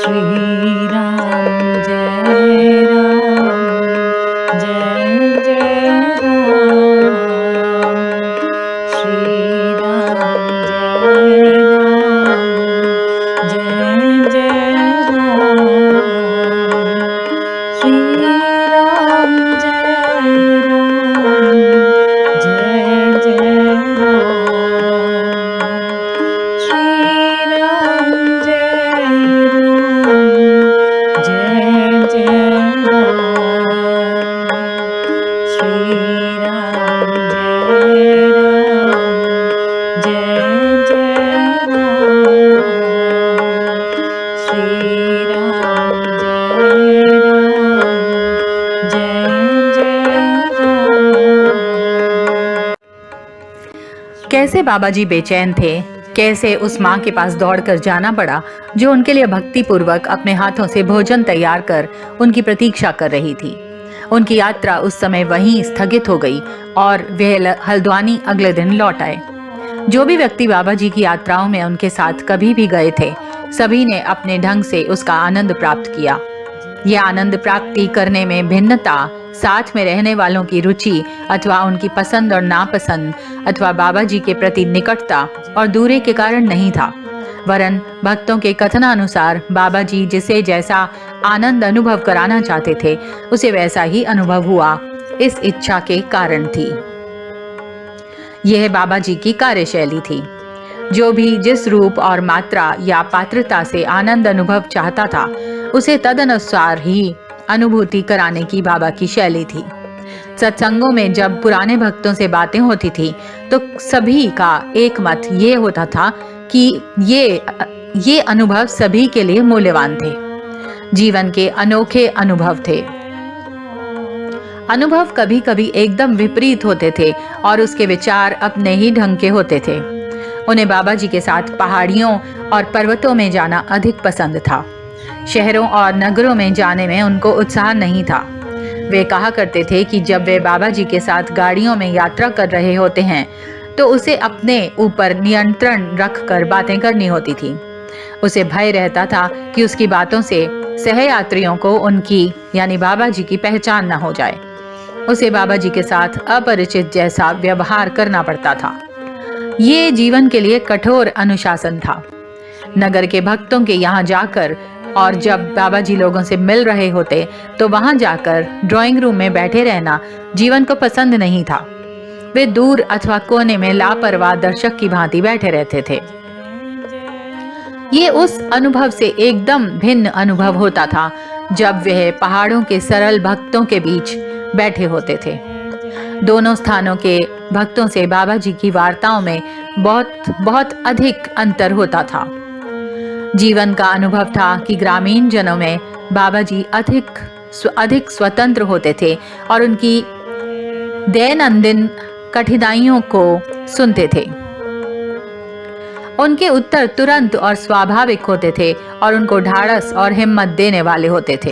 श्री राम जय राम जय जय राम। श्री राम जय राम जय जय राम। श्री राम जय राम जय जय राम। श्री राम जय राम जय जय राम। श्री राम जय राम जय जय राम। श्री राम जय राम जय जय राम। कैसे बाबा जी बेचैन थे, कैसे उस माँ के पास दौड़कर जाना पड़ा जो उनके लिए भक्ति पूर्वक अपने हाथों से भोजन तैयार कर उनकी प्रतीक्षा कर रही थी। उनकी यात्रा उस समय वहीं स्थगित हो गई और वे हल्द्वानी अगले दिन लौट आए। जो भी व्यक्ति बाबा जी की यात्राओं में उनके साथ कभी भी गए थे, सभी ने अपने ढंग से उसका आनंद प्राप्त किया। यह आनंद प्राप्ति करने में भिन्नता साथ में रहने वालों की रुचि अथवा उनकी पसंद और नापसंद अथवा बाबा जी के प्रति निकटता और दूरी के कारण नहीं था, वरन भक्तों के कथनानुसार बाबा जी जिसे जैसा आनंद अनुभव कराना चाहते थे उसे वैसा ही अनुभव हुआ, इस इच्छा के कारण थी। यह बाबा जी की कार्यशैली थी। जो भी जिस रूप और मात्रा या पात्रता से आनंद अनुभव चाहता था, उसे तदनुसार ही अनुभूति कराने की बाबा की शैली थी। सत्संगों में जब पुराने भक्तों से बातें होती थी तो सभी का एक मत ये होता था कि ये अनुभव सभी के लिए मूल्यवान थे, जीवन के अनोखे अनुभव थे। अनुभव कभी कभी एकदम विपरीत होते थे और उसके विचार अपने ही ढंग के होते थे। उन्हें बाबा जी के साथ पहाड़ियों और पर्वतों में जाना अधिक पसंद था। शहरों और नगरों में जाने में उनको उत्साह नहीं था। वे कहा करते थे कि जब वे बाबा जी के साथ गाड़ियों में यात्रा कर रहे होते हैं तो उसे अपने ऊपर नियंत्रण रखकर बातें करनी होती थी। उसे भय रहता था कि उसकी बातों से सहयात्रियों को उनकी यानी बाबा जी की पहचान न हो जाए। उसे बाबा जी के साथ अपरिचित जैसा व्यवहार करना पड़ता था। ये जीवन के लिए कठोर अनुशासन था। नगर के भक्तों के यहाँ जाकर और जब बाबा जी लोगों से मिल रहे होते तो वहां जाकर ड्राइंग रूम में बैठे रहना जीवन को पसंद नहीं था। वे दूर अथवा कोने में लापरवाह दर्शक की भांति बैठे रहते थे। ये उस अनुभव से एकदम भिन्न अनुभव होता था जब वह पहाड़ों के सरल भक्तों के बीच बैठे होते थे। दोनों स्थानों के भक्तों से बाबा जी की वार्ताओं में बहुत बहुत अधिक अंतर होता था। जीवन का अनुभव था कि ग्रामीण जनों में बाबा जी अधिक स्वतंत्र होते थे और उनकी दैनंदिन कठिनाइयों को सुनते थे। उनके उत्तर तुरंत और स्वाभाविक होते थे और उनको ढाढ़स और हिम्मत देने वाले होते थे।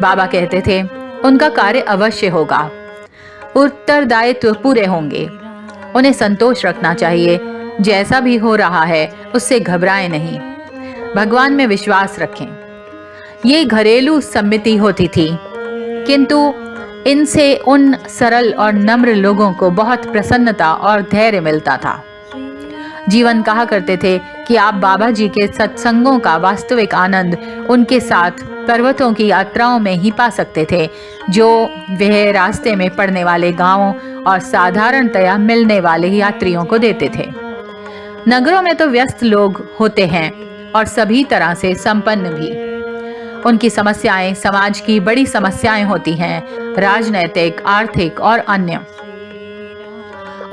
बाबा कहते थे, उनका कार्य अवश्य होगा, उत्तरदायित्व पूरे होंगे, उन्हें संतोष रखना चाहिए, जैसा भी हो रहा है उससे घबराएं नहीं, भगवान में विश्वास रखें। ये घरेलू सम्मति होती थी, किंतु इनसे उन सरल और नम्र लोगों को बहुत प्रसन्नता और धैर्य मिलता था। जीवन कहा करते थे कि आप बाबा जी के सत्संगों का वास्तविक आनंद उनके साथ पर्वतों की यात्राओं में ही पा सकते थे, जो वह रास्ते में पड़ने वाले गांवों और साधारणतया मिलने वाले यात्रियों को देते थे। नगरों में तो व्यस्त लोग होते हैं और सभी तरह से संपन्न भी। उनकी समस्याएं समाज की बड़ी समस्याएं होती हैं, राजनैतिक, आर्थिक और अन्य।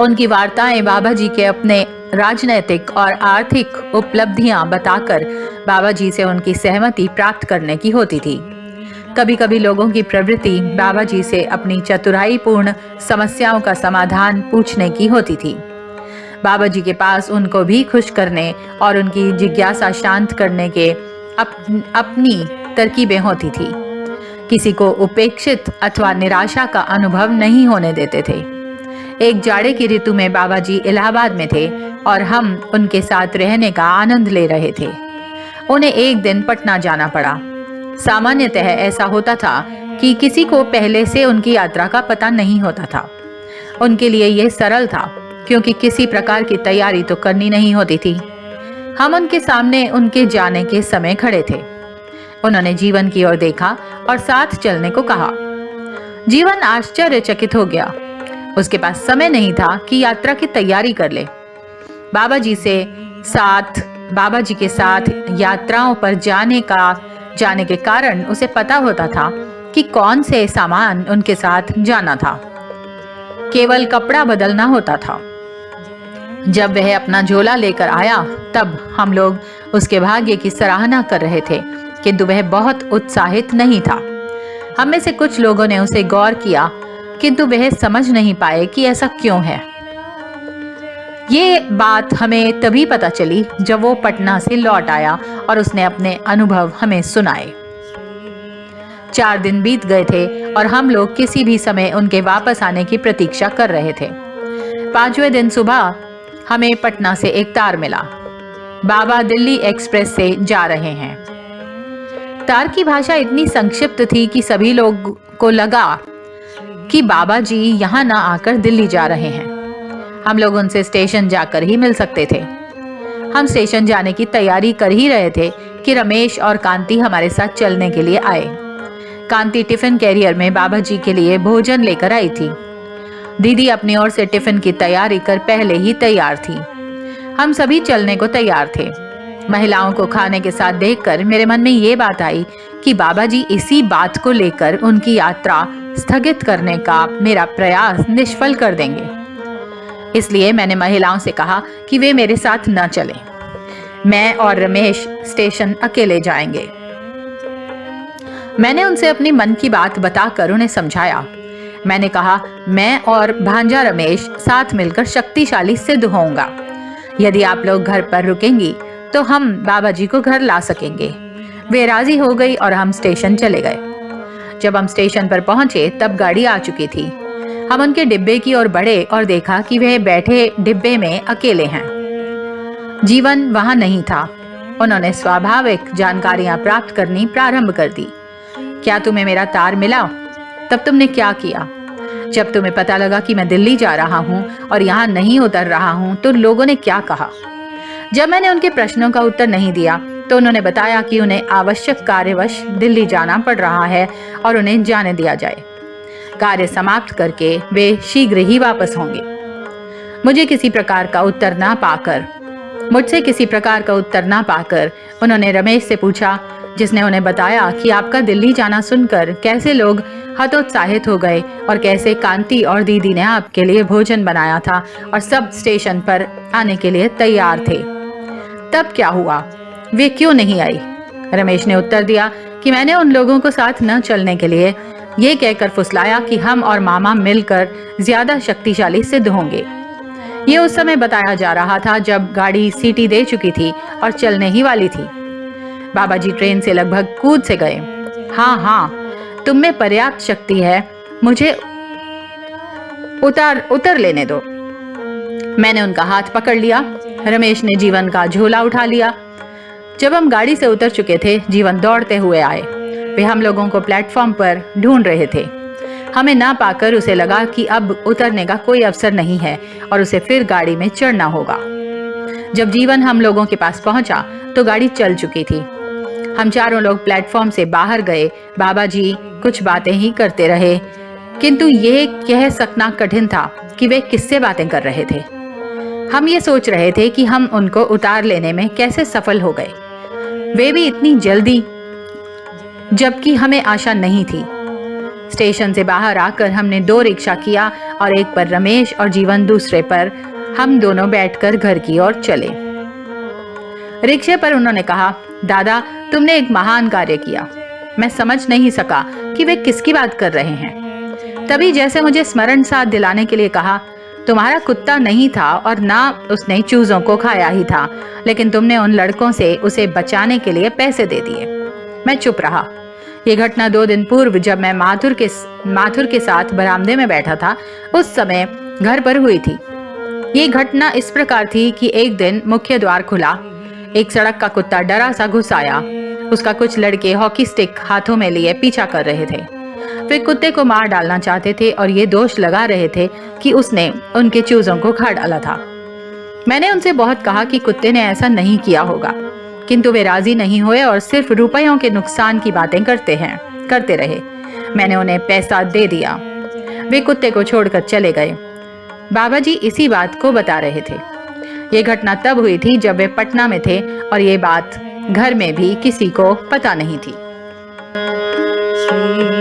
उनकी वार्ताएं बाबा जी के अपने राजनैतिक और आर्थिक उपलब्धियां बताकर बाबा जी से उनकी सहमति प्राप्त करने की होती थी। कभी कभी लोगों की प्रवृत्ति बाबा जी से अपनी चतुराईपूर्ण समस्याओं का समाधान पूछने की होती थी। बाबा जी के पास उनको भी खुश करने और उनकी जिज्ञासा शांत करने के अपनी तरकीबें होती थी। किसी को उपेक्षित अथवा निराशा का अनुभव नहीं होने देते थे। एक जाड़े की ऋतु में बाबा जी इलाहाबाद में थे और हम उनके साथ रहने का आनंद ले रहे थे। उन्हें एक दिन पटना जाना पड़ा। सामान्यतः ऐसा होता था कि किसी को पहले से उनकी यात्रा का पता नहीं होता था। उनके लिए यह सरल था क्योंकि किसी प्रकार की तैयारी तो करनी नहीं होती थी। हम उनके सामने उनके जाने के समय खड़े थे। उन्होंने जीवन की ओर देखा और साथ चलने को कहा। जीवन आश्चर्यचकित हो गया। उसके पास समय नहीं था कि यात्रा की तैयारी कर ले। बाबा जी के साथ यात्राओं पर जाने के कारण उसे पता होता था कि कौन से सामान उनके साथ जाना था। केवल कपड़ा बदलना होता था। जब वह अपना झोला लेकर आया तब हम लोग उसके भाग्य की सराहना कर रहे थे, किंतु वह बहुत उत्साहित नहीं था। हम में से कुछ लोगों ने उसे गौर किया, किंतु वह समझ नहीं पाए कि ऐसा क्यों है। ये बात हमें तभी पता चली जब वो पटना से लौट आया और उसने अपने अनुभव हमें सुनाए। 4 दिन बीत गए थे और हम लोग किसी भी समय उनके वापस आने की प्रतीक्षा कर रहे थे। 5वें दिन सुबह हमें पटना से एक तार मिला। बाबा दिल्ली एक्सप्रेस से जा रहे हैं। तार की भाषा इतनी संक्षिप्त थी कि सभी लोग को लगा कि बाबा जी यहाँ ना आकर दिल्ली जा रहे हैं। हम लोग उनसे स्टेशन जाकर ही मिल सकते थे। हम स्टेशन जाने की तैयारी कर ही रहे थे कि रमेश और कांति हमारे साथ चलने के लिए आए। कांति टिफिन कैरियर में बाबा जी के लिए भोजन लेकर आई थी। दीदी अपनी ओर से टिफिन की तैयारी कर पहले ही तैयार थी। हम सभी चलने को तैयार थे। महिलाओं को खाने के साथ देखकर मेरे मन में ये बात आई कि बाबा जी इसी बात को लेकर उनकी यात्रा स्थगित करने का मेरा प्रयास निष्फल कर देंगे। इसलिए मैंने महिलाओं से कहा कि वे मेरे साथ न चलें। मैं और रमेश स्टेशन अकेले जाएंगे। मैंने उनसे अपनी मन की बात बताकर उन्हें समझाया। मैंने कहा, मैं और भांजा रमेश साथ मिलकर शक्तिशाली सिद्ध होऊंगा। यदि आप लोग घर पर रुकेंगी तो हम बाबा जी को घर ला सकेंगे। वे राजी हो गई और हम स्टेशन चले गए। जब हम स्टेशन पर पहुंचे तब गाड़ी आ चुकी थी। हम उनके डिब्बे की ओर बढ़े और देखा कि वह बैठे डिब्बे में अकेले हैं। जीवन वहां नहीं था। उन्होंने स्वाभाविक जानकारियां प्राप्त करनी प्रारंभ कर दी। क्या तुम्हें मेरा तार मिला? तब तुमने क्या किया? जब तुम्हें पता लगा कि मैं दिल्ली जा रहा हूं और यहाँ नहीं उतर रहा हूं तो लोगों ने क्या कहा? जब मैंने उनके प्रश्नों का उत्तर नहीं दिया तो उन्होंने बताया कि उन्हें आवश्यक कार्यवश दिल्ली जाना पड़ रहा है और उन्हें जाने दिया जाए। कार्य समाप्त करके वे शीघ्र ही वापस होंगे। मुझसे किसी प्रकार का उत्तर ना पाकर उन्होंने रमेश से पूछा, जिसने उन्हें बताया कि आपका दिल्ली जाना सुनकर कैसे लोग हतोत्साहित हो गए और कैसे कांति और दीदी ने आपके लिए भोजन बनाया था और सब स्टेशन पर आने के लिए तैयार थे। तब क्या हुआ? वे क्यों नहीं आई? रमेश ने उत्तर दिया कि मैंने उन लोगों को साथ न चलने के लिए ये कहकर फुसलाया कि हम और मामा मिलकर ज्यादा शक्तिशाली सिद्ध होंगे। ये उस समय बताया जा रहा था जब गाड़ी सीटी दे चुकी थी और चलने ही वाली थी। बाबा जी ट्रेन से लगभग कूद से गए। हाँ, तुम में पर्याप्त शक्ति है, मुझे उतर लेने दो। मैंने उनका हाथ पकड़ लिया। रमेश ने जीवन का झोला उठा लिया। जब हम गाड़ी से उतर चुके थे, जीवन दौड़ते हुए आए। वे हम लोगों को प्लेटफॉर्म पर ढूंढ रहे थे। हमें ना पाकर उसे लगा कि अब उतरने का कोई अवसर नहीं है और उसे फिर गाड़ी में चढ़ना होगा। जब जीवन हम लोगों के पास पहुंचा तो गाड़ी चल चुकी थी। हम चारों लोग प्लेटफॉर्म से बाहर गए। बाबा जी कुछ बातें ही करते रहे, किंतु यह कह सकना कठिन था कि वे किससे बातें कर रहे थे। हम ये सोच रहे थे कि हम उनको उतार लेने में कैसे सफल हो गए, वे भी इतनी जल्दी, जबकि हमें आशा नहीं थी। स्टेशन से बाहर आकर हमने 2 रिक्शा किया और एक पर रमेश और जीवन दूसरे पर हम दोनों बैठकर घर की ओर चले। रिक्शे पर उन्होंने कहा, दादा तुमने एक महान कार्य किया। मैं समझ नहीं सका कि वे किसकी बात कर रहे हैं। तभी जैसे मुझे स्मरण साथ दिलाने के लिए कहा, तुम्हारा कुत्ता नहीं था और ना उसने चूजों को खाया ही था, लेकिन तुमने उन लड़कों से उसे बचाने के लिए पैसे दे दिए। मैं चुप रहा। ये घटना 2 दिन पूर्व जब मैं माथुर के साथ बरामदे में बैठा था, उस समय घर पर हुई थी। ये घटना इस प्रकार थी कि एक दिन मुख्य द्वार खुला। एक सड़क का कुत्ता डरा सा घुस आया। उसका कुछ लड़के हॉकी स्टिक हाथों में लिए पीछा कर रहे थे। वे कुत्ते को मार डालना चाहते थे और ये दोष लगा रहे थे कि उसने उनके चूजों को खा डाला था। मैंने उनसे बहुत कहा कि कुत्ते ने ऐसा नहीं किया होगा, किंतु वे राजी नहीं हुए और सिर्फ रुपयों के नुकसान की बातें करते रहे। मैंने उन्हें पैसा दे दिया। वे कुत्ते को छोड़कर चले गए। बाबा जी इसी बात को बता रहे थे। ये घटना तब हुई थी जब वे पटना में थे और ये बात घर में भी किसी को पता नहीं थी। श्री